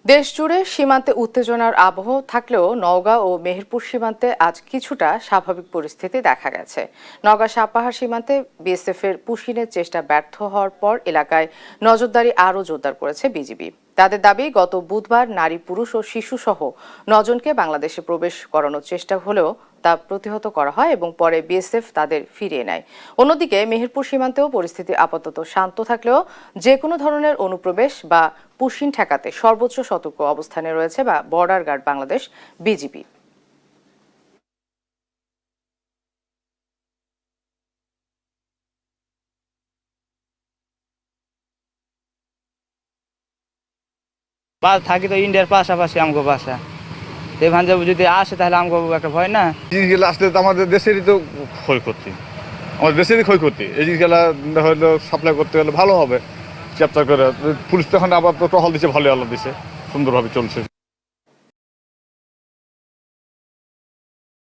দেশ জুড়ে সীমান্তে উত্তেজনার আবহ থাকলেও নওগাঁ ও মেহেরপুর সীমান্তে আজ কিছুটা স্বাভাবিক পরিস্থিতি দেখা গেছে। নওগাঁ সাপাহার সীমান্তে বিএসএফ এর পুশিনের চেষ্টা ব্যর্থ হওয়ার পর এলাকায় নজরদারি আরও জোরদার করেছে বিজিবি। তাদের দাবি, গত বুধবার নারী, পুরুষ ও শিশু সহ 9 জনকে বাংলাদেশে প্রবেশ করানোর চেষ্টা হলেও তা প্রতিহত করা হয় এবং পরে বিএসএফ তাদের ফিরিয়ে নেয়। অন্যদিকে মেহেরপুর সীমান্তেও পরিস্থিতি আপাতত শান্ত থাকলেও যে কোনো ধরনের অনুপ্রবেশ বা পুশিন ঠেকাতে সর্বোচ্চ সতর্ক অবস্থানে রয়েছে বা বর্ডার গার্ড বাংলাদেশ, বিজিবি। থাকি তো ইন্ডিয়ার পাশাপাশি আমগো বাসা। এখান যদি আসে তাহলে আমগো একটা ভয় না। জিনিসগুলো আসলে তো আমাদের দেশেরই তো ক্ষয়ক্ষতি, আমাদের দেশেরই ক্ষয়ক্ষতি। এই জিনিসগুলো হয়তো সাপ্লাই করতে গেলে ভালো হবে চ্যাপ্টার করে। পুলিশ তো এখন আবার তো টহল দিচ্ছে, ভালো আলো দিচ্ছে, সুন্দরভাবে চলছে।